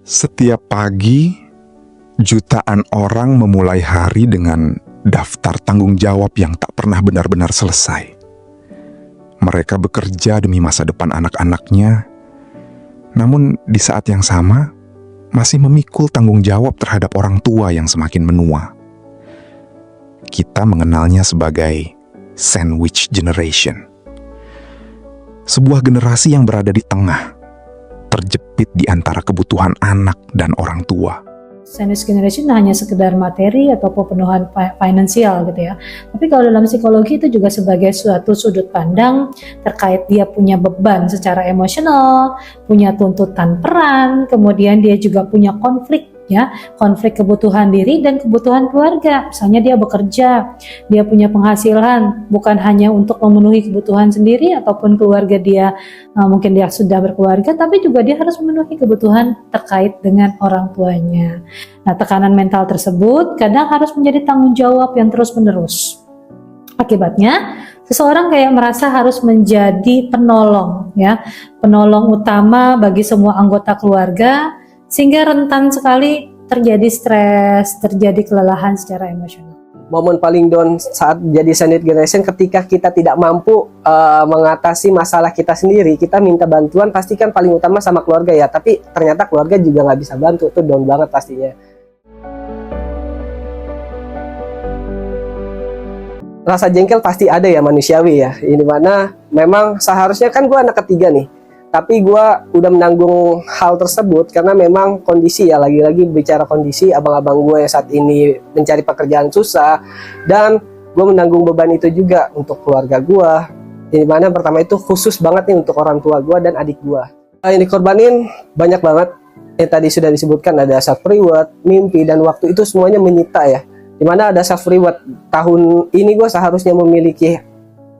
Setiap pagi, jutaan orang memulai hari dengan daftar tanggung jawab yang tak pernah benar-benar selesai. Mereka bekerja demi masa depan anak-anaknya, namun di saat yang sama masih memikul tanggung jawab terhadap orang tua yang semakin menua. Kita mengenalnya sebagai sandwich generation. Sebuah generasi yang berada di tengah, terjepit di antara kebutuhan anak dan orang tua. Sandwich generation hanya sekedar materi atau pemenuhan finansial gitu ya. Tapi kalau dalam psikologi itu juga sebagai suatu sudut pandang terkait dia punya beban secara emosional, punya tuntutan peran, kemudian dia juga punya konflik ya, konflik kebutuhan diri dan kebutuhan keluarga. Misalnya dia bekerja, dia punya penghasilan bukan hanya untuk memenuhi kebutuhan sendiri ataupun keluarga dia, mungkin dia sudah berkeluarga, tapi juga dia harus memenuhi kebutuhan terkait dengan orang tuanya. Nah, tekanan mental tersebut kadang harus menjadi tanggung jawab yang terus-menerus. Akibatnya, seseorang kayak merasa harus menjadi penolong ya, penolong utama bagi semua anggota keluarga, sehingga rentan sekali terjadi stres, terjadi kelelahan secara emosional. Momen paling down saat jadi sandwich generation ketika kita tidak mampu mengatasi masalah kita sendiri, kita minta bantuan pasti kan paling utama sama keluarga ya, tapi ternyata keluarga juga nggak bisa bantu, itu down banget pastinya. Rasa jengkel pasti ada ya, manusiawi ya, ini mana memang seharusnya kan gue anak ketiga nih, tapi gue udah menanggung hal tersebut karena memang kondisi ya, lagi-lagi bicara kondisi abang-abang gue yang saat ini mencari pekerjaan susah, dan gue menanggung beban itu juga untuk keluarga gue, di mana pertama itu khusus banget nih untuk orang tua gue dan adik gue. Yang dikorbanin banyak banget, yang tadi sudah disebutkan, ada self reward, mimpi, dan waktu itu semuanya menyita ya, dimana ada self reward. Tahun ini gue seharusnya memiliki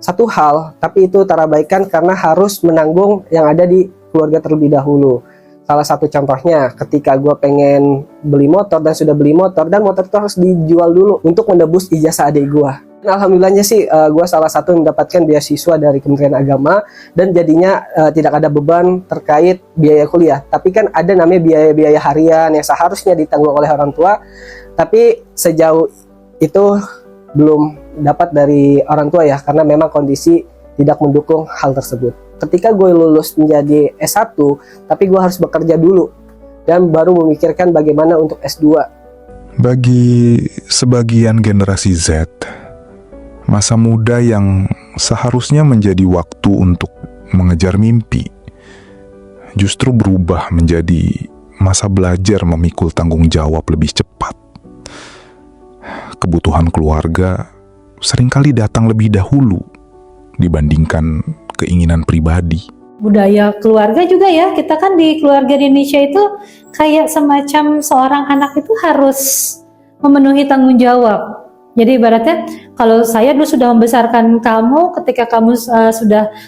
satu hal, tapi itu terabaikan karena harus menanggung yang ada di keluarga terlebih dahulu. Salah satu contohnya ketika gue pengen beli motor dan sudah beli motor, dan motor itu harus dijual dulu untuk menebus ijazah adik gue. Alhamdulillahnya sih gue salah satu yang mendapatkan beasiswa dari Kementerian Agama, dan jadinya tidak ada beban terkait biaya kuliah. Tapi kan ada namanya biaya-biaya harian yang seharusnya ditanggung oleh orang tua, tapi sejauh itu belum dapat dari orang tua ya, karena memang kondisi tidak mendukung hal tersebut. Ketika gue lulus menjadi S1, tapi gue harus bekerja dulu dan baru memikirkan bagaimana untuk S2. Bagi sebagian generasi Z, masa muda yang seharusnya menjadi waktu untuk mengejar mimpi justru berubah menjadi masa belajar memikul tanggung jawab lebih cepat. Kebutuhan keluarga seringkali datang lebih dahulu dibandingkan keinginan pribadi. Budaya keluarga juga ya, kita kan di keluarga di Indonesia itu kayak semacam seorang anak itu harus memenuhi tanggung jawab. Jadi ibaratnya kalau saya dulu sudah membesarkan kamu, ketika kamu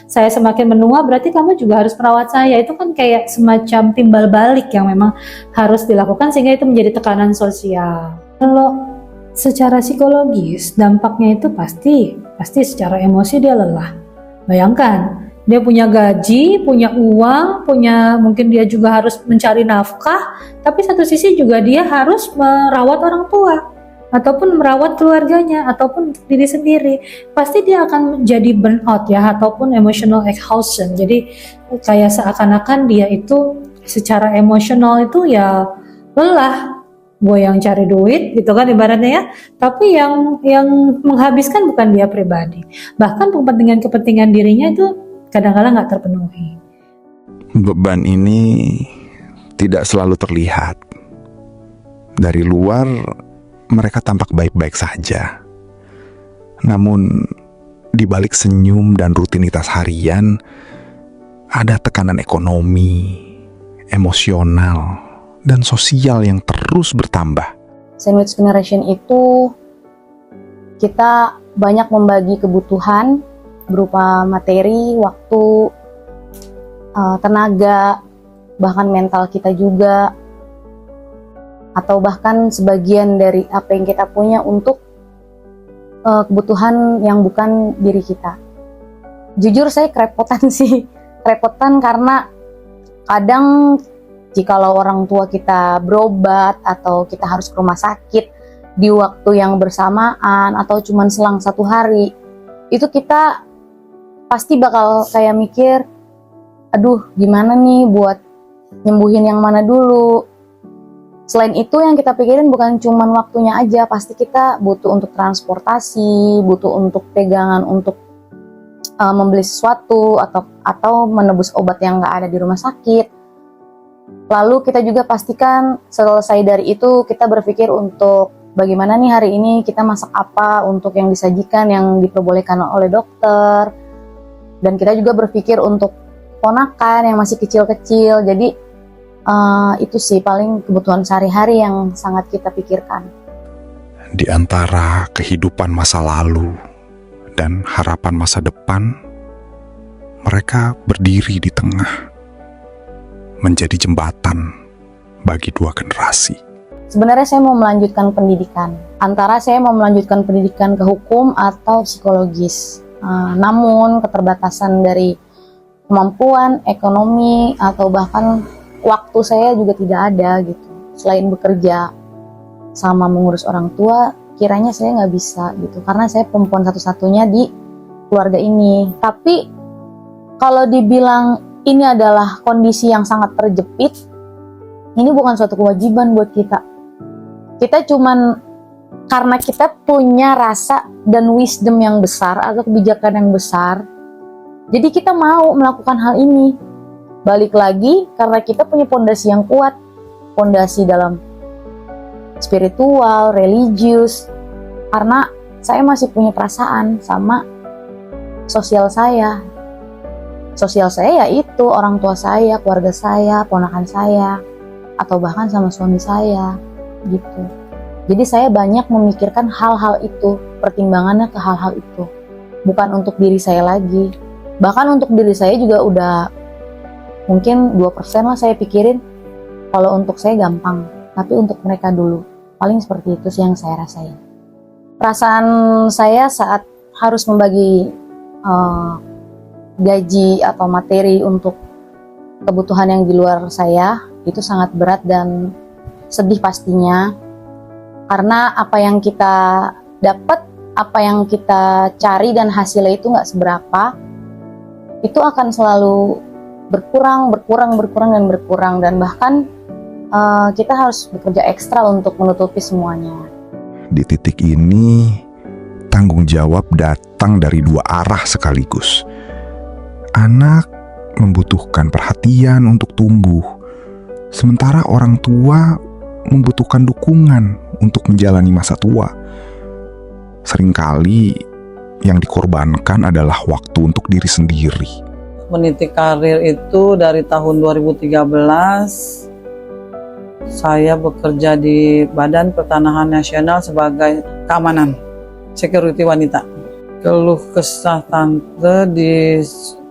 saya semakin menua, berarti kamu juga harus merawat saya. Itu kan kayak semacam timbal balik yang memang harus dilakukan, sehingga itu menjadi tekanan sosial. Kalau secara psikologis dampaknya itu pasti secara emosi dia lelah. Bayangkan, dia punya gaji, punya uang, mungkin dia juga harus mencari nafkah, tapi satu sisi juga dia harus merawat orang tua ataupun merawat keluarganya ataupun diri sendiri. Pasti dia akan menjadi burnout ya, ataupun emotional exhaustion. Jadi kayak seakan-akan dia itu secara emosional itu ya lelah. Gue yang cari duit gitu kan ibaratnya ya, tapi yang menghabiskan bukan dia pribadi, bahkan kepentingan dirinya itu kadang-kadang nggak terpenuhi. Beban ini tidak selalu terlihat. Dari luar mereka tampak baik-baik saja, namun di balik senyum dan rutinitas harian ada tekanan ekonomi, emosional, dan sosial yang terus bertambah. Sandwich generation itu kita banyak membagi kebutuhan berupa materi, waktu, tenaga, bahkan mental kita juga, atau bahkan sebagian dari apa yang kita punya untuk kebutuhan yang bukan diri kita. Jujur saya kerepotan sih, kerepotan karena kadang Jikalau orang tua kita berobat atau kita harus ke rumah sakit di waktu yang bersamaan atau cuman selang 1 hari, itu kita pasti bakal kayak mikir, aduh gimana nih buat nyembuhin yang mana dulu. Selain itu yang kita pikirin bukan cuman waktunya aja, pasti kita butuh untuk transportasi, butuh untuk pegangan untuk membeli sesuatu atau menebus obat yang nggak ada di rumah sakit. Lalu kita juga pastikan selesai dari itu kita berpikir untuk bagaimana nih hari ini kita masak apa untuk yang disajikan, yang diperbolehkan oleh dokter. Dan kita juga berpikir untuk ponakan yang masih kecil-kecil. Jadi itu sih paling kebutuhan sehari-hari yang sangat kita pikirkan. Di antara kehidupan masa lalu dan harapan masa depan, mereka berdiri di tengah, menjadi jembatan bagi 2 generasi. Sebenarnya saya mau melanjutkan pendidikan. Antara saya mau melanjutkan pendidikan ke hukum atau psikologis. Namun keterbatasan dari kemampuan, ekonomi, atau bahkan waktu saya juga tidak ada gitu. Selain bekerja sama mengurus orang tua, kiranya saya nggak bisa gitu. Karena saya perempuan satu-satunya di keluarga ini. Tapi kalau dibilang ini adalah kondisi yang sangat terjepit, ini bukan suatu kewajiban buat kita. Kita cuman karena kita punya rasa dan wisdom yang besar atau kebijakan yang besar, jadi kita mau melakukan hal ini. Balik lagi karena kita punya pondasi yang kuat, pondasi dalam spiritual, religius. Karena saya masih punya perasaan sama sosial saya. Sosial saya yaitu orang tua saya, keluarga saya, ponakan saya, atau bahkan sama suami saya, gitu. Jadi saya banyak memikirkan hal-hal itu, pertimbangannya ke hal-hal itu. Bukan untuk diri saya lagi. Bahkan untuk diri saya juga udah mungkin 2% lah saya pikirin. Kalau untuk saya gampang, tapi untuk mereka dulu. Paling seperti itu sih yang saya rasain. Perasaan saya saat harus membagi gaji atau materi untuk kebutuhan yang di luar saya, itu sangat berat dan sedih pastinya. Karena apa yang kita dapat, apa yang kita cari dan hasilnya itu nggak seberapa, itu akan selalu berkurang dan bahkan kita harus bekerja ekstra untuk menutupi semuanya. Di titik ini, tanggung jawab datang dari 2 arah sekaligus. Anak membutuhkan perhatian untuk tumbuh, sementara orang tua membutuhkan dukungan untuk menjalani masa tua. Seringkali yang dikorbankan adalah waktu untuk diri sendiri. Meniti karir itu dari tahun 2013, saya bekerja di Badan Pertanahan Nasional sebagai keamanan, security wanita. Keluh kesah tante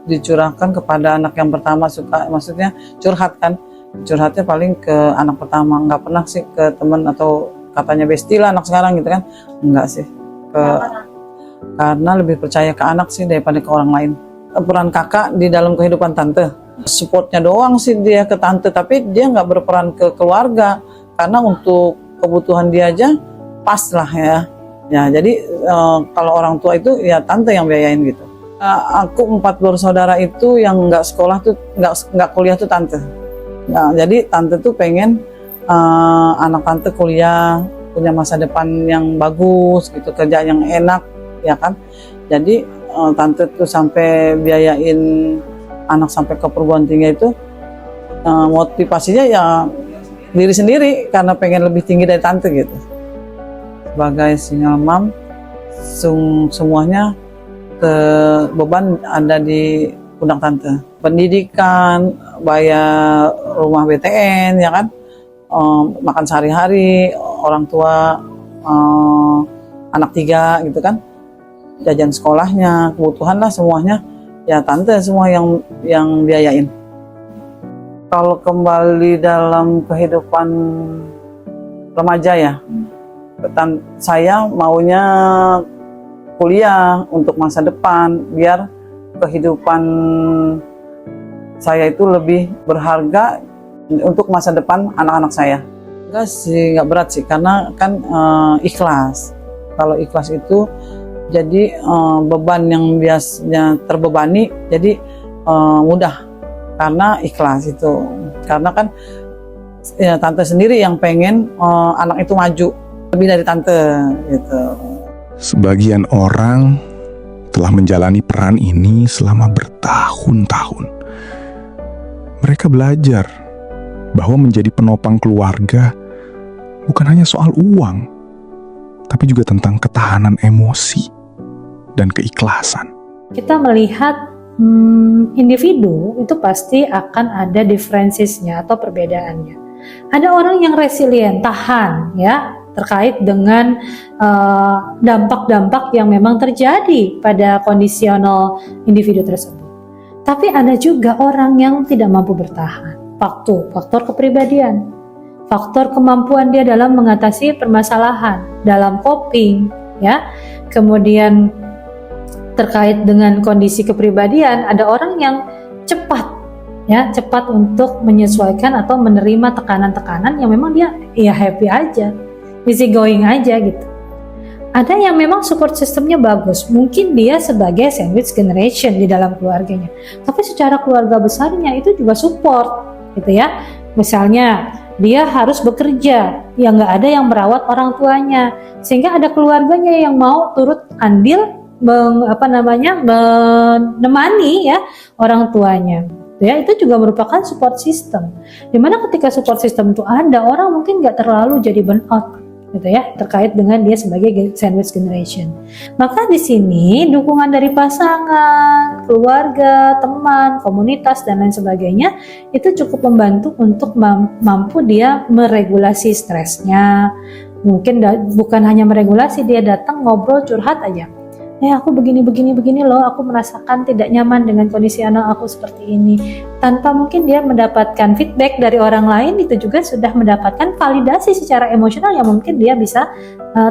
dicurahkan kepada anak yang pertama, maksudnya curhat kan. Curhatnya paling ke anak pertama, nggak pernah sih ke teman atau katanya bestie lah anak sekarang gitu kan. Enggak sih. Karena lebih percaya ke anak sih daripada ke orang lain. Peran kakak di dalam kehidupan tante, supportnya doang sih dia ke tante, tapi dia nggak berperan ke keluarga. Karena untuk kebutuhan dia aja pas lah ya. Ya jadi kalau orang tua itu ya tante yang biayain gitu. Aku 4 bersaudara itu yang nggak sekolah tuh nggak kuliah tuh tante. Nah, jadi tante tuh pengen anak tante kuliah, punya masa depan yang bagus gitu, kerja yang enak, ya kan. Jadi tante tuh sampai biayain anak sampai ke perguruan tinggi itu, motivasinya ya diri sendiri karena pengen lebih tinggi dari tante gitu. Sebagai single mom, semuanya beban ada di pundak tante. Pendidikan, bayar rumah BTN, ya kan, makan sehari-hari, orang tua, anak 3 gitu kan, jajan sekolahnya, kebutuhan lah semuanya, ya tante semua yang biayain. Kalau kembali dalam kehidupan remaja ya, saya maunya kuliah untuk masa depan, biar kehidupan saya itu lebih berharga untuk masa depan anak-anak saya. Enggak sih, nggak berat sih, karena kan ikhlas. Kalau ikhlas itu jadi beban yang biasanya terbebani jadi mudah karena ikhlas itu. Karena kan ya, tante sendiri yang pengen anak itu maju lebih dari tante gitu. Sebagian orang telah menjalani peran ini selama bertahun-tahun. Mereka belajar bahwa menjadi penopang keluarga bukan hanya soal uang, tapi juga tentang ketahanan emosi dan keikhlasan. Kita melihat individu itu pasti akan ada differences-nya atau perbedaannya. Ada orang yang resilient, tahan ya, terkait dengan dampak-dampak yang memang terjadi pada kondisional individu tersebut. Tapi ada juga orang yang tidak mampu bertahan. Faktor kepribadian, faktor kemampuan dia dalam mengatasi permasalahan, dalam coping, ya. Kemudian terkait dengan kondisi kepribadian, ada orang yang cepat untuk menyesuaikan atau menerima tekanan-tekanan yang memang dia ya happy aja, easy going aja gitu. Ada yang memang support sistemnya bagus, mungkin dia sebagai sandwich generation di dalam keluarganya, tapi secara keluarga besarnya itu juga support gitu ya. Misalnya dia harus bekerja, ya nggak ada yang merawat orang tuanya, sehingga ada keluarganya yang mau turut andil menemani ya orang tuanya. Ya, itu juga merupakan support system. Dimana ketika support system itu ada, orang mungkin nggak terlalu jadi burnout gitu ya, terkait dengan dia sebagai sandwich generation. Maka di sini dukungan dari pasangan, keluarga, teman, komunitas dan lain sebagainya itu cukup membantu untuk mampu dia meregulasi stresnya. Mungkin bukan hanya meregulasi, dia datang ngobrol curhat aja. Aku begini loh, aku merasakan tidak nyaman dengan kondisi anak aku seperti ini. Tanpa mungkin dia mendapatkan feedback dari orang lain, itu juga sudah mendapatkan validasi secara emosional yang mungkin dia bisa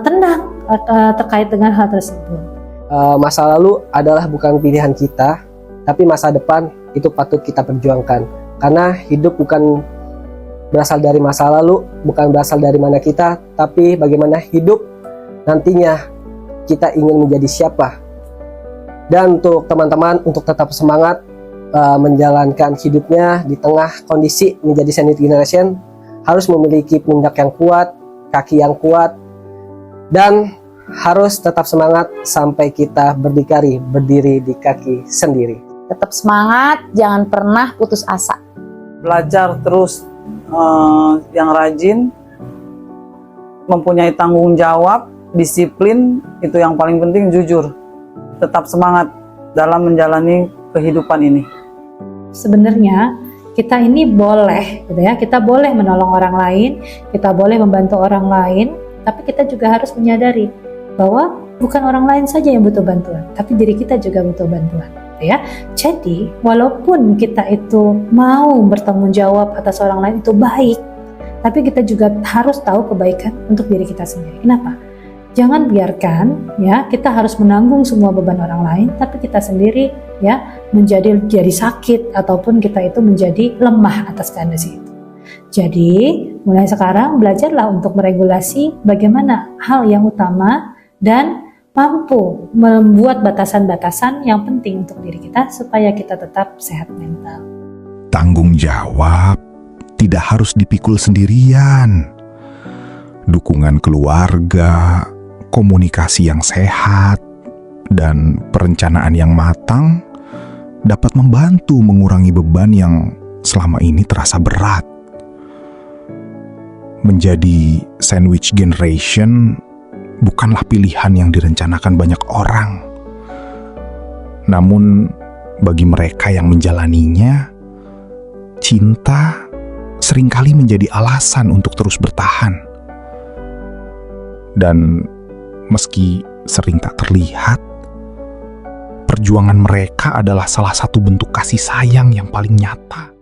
tenang terkait dengan hal tersebut. Masa lalu adalah bukan pilihan kita, tapi masa depan itu patut kita perjuangkan. Karena hidup bukan berasal dari masa lalu, bukan berasal dari mana kita, tapi bagaimana hidup nantinya kita ingin menjadi siapa. Dan untuk teman-teman, untuk tetap semangat menjalankan hidupnya di tengah kondisi menjadi sandwich generation, harus memiliki pundak yang kuat, kaki yang kuat, dan harus tetap semangat sampai kita berdiri di kaki sendiri. Tetap semangat, jangan pernah putus asa. Belajar terus yang rajin, mempunyai tanggung jawab, disiplin, itu yang paling penting, jujur. Tetap semangat dalam menjalani kehidupan ini. Sebenarnya kita ini boleh gitu ya, kita boleh menolong orang lain, kita boleh membantu orang lain, tapi kita juga harus menyadari bahwa bukan orang lain saja yang butuh bantuan, tapi diri kita juga butuh bantuan gitu ya. Jadi walaupun kita itu mau bertanggung jawab atas orang lain, itu baik, tapi kita juga harus tahu kebaikan untuk diri kita sendiri. Kenapa? Jangan biarkan ya kita harus menanggung semua beban orang lain, tapi kita sendiri ya jadi sakit ataupun kita itu menjadi lemah atas kondisi itu. Jadi mulai sekarang belajarlah untuk meregulasi bagaimana hal yang utama dan mampu membuat batasan-batasan yang penting untuk diri kita supaya kita tetap sehat mental. Tanggung jawab tidak harus dipikul sendirian. Dukungan keluarga, komunikasi yang sehat, dan perencanaan yang matang dapat membantu mengurangi beban yang selama ini terasa berat. Menjadi sandwich generation bukanlah pilihan yang direncanakan banyak orang. Namun bagi mereka yang menjalaninya, cinta seringkali menjadi alasan untuk terus bertahan. Dan meski sering tak terlihat, perjuangan mereka adalah salah satu bentuk kasih sayang yang paling nyata.